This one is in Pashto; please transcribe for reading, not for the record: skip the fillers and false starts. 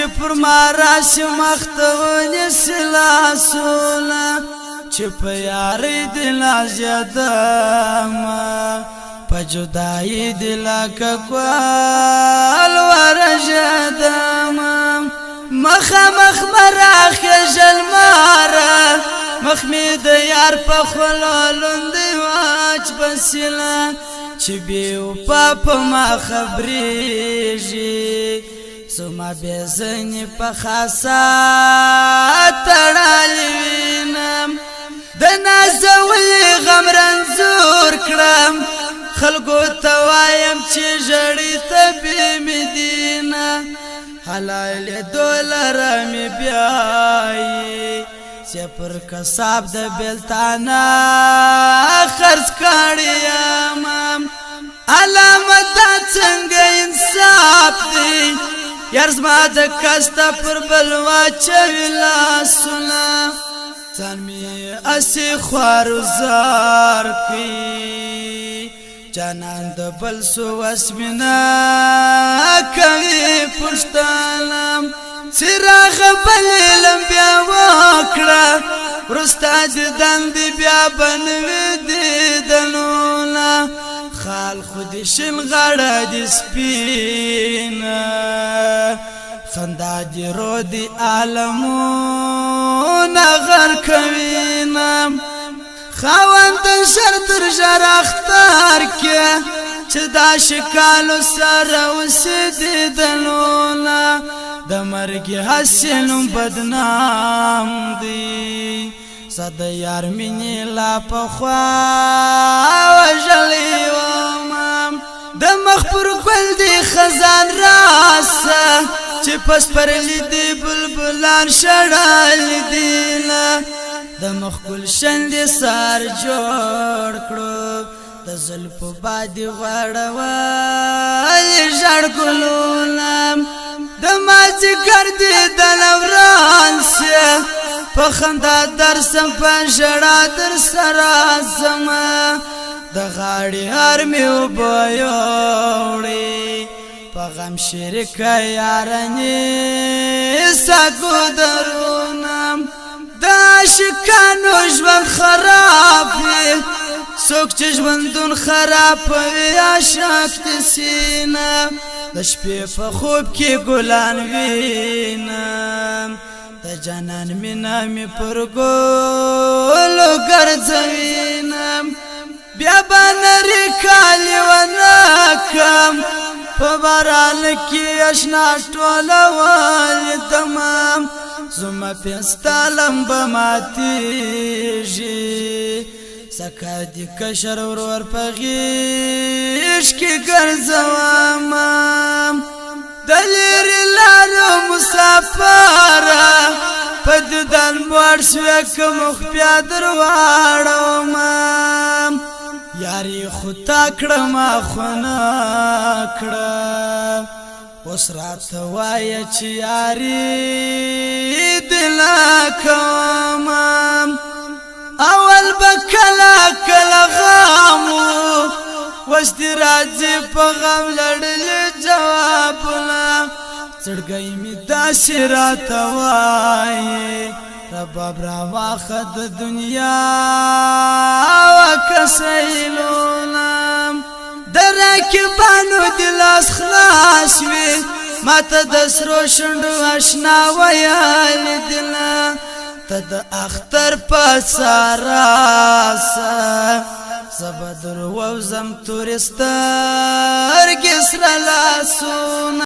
چې پر ما راشي مختونی سلاسولا چې په یاري دل ازیدم په جدائی دل ککوال ورژدم مخ مراخ جلمارا مخ می د یار په خلالوند واچ بسلا چې بیو پاپ ما خبرېږي سما بزنی په خاصه تړلې وینم د نازولې غم رنځور کړم خلکو ته وایم چې ژړې ته بې مدینه حلال دولر می بیایي چې پر کساب د بلتانا خرڅ کړی یم علامت څنګه انصاف دی یار زما د کسته پر بل واچوي لاسونه ځان مې اسې خوارزار کړي جانان د بل سو وسمنا کوي پښتانه څراغ بل لمبیا وکړه ورستا د دند بیا بنوي دیدلونه خال خود شین غړه د سپینا خندا دی رو دی عالمونه غر کوینم خاوند شر تر شر اختار کې چې دا شکالو سره وسیدلونه د مرګ حسینم بدنام دی صد یار مینې لا پخوا وژلی وم د مخ پر ګل دی خزان راسه چې پس پر لیدي بلبلان شړل دینه د مخ ګلشن دی سار جوړ کړو د زلفو بادي غړول ژړ ګلونه د مازیګر دی د لوران سه په خندا درسم په ژړا در سره زما د غاړې هر مې وبوړې په غم شریک یارانې ساګو درونم د عاشقانو ژوند خراب وي څوک چې ژوندون خراب وي عاشق د سینه د شپې په خوب کې ګلان وینم د جانان مینا می پر ګلو ګرځوینم بیا باندې کالی ونکم په باران کې آشنا ټولول تمام زما پستالم بماتیږي سکه دی کشر ورور په غیش کې ګرځوم دلیر لارو مسافر په ددان مور شوه کوم خپیا درواړم یاري خطا کړم خونه کړه اوس راته وایه چې یاري دل کوم اول بکلا کلا غامو وس دی راځي په غم لړل جوابونه چړګي می داسې راته وایي رباب را واخد دنیا وکسیلونم درکبانو دلاس خلاص وی ماته د سرو شندو آشنا ویال دلا تد اختر پساراسا زبدر ووزم تورستر کسر لاسون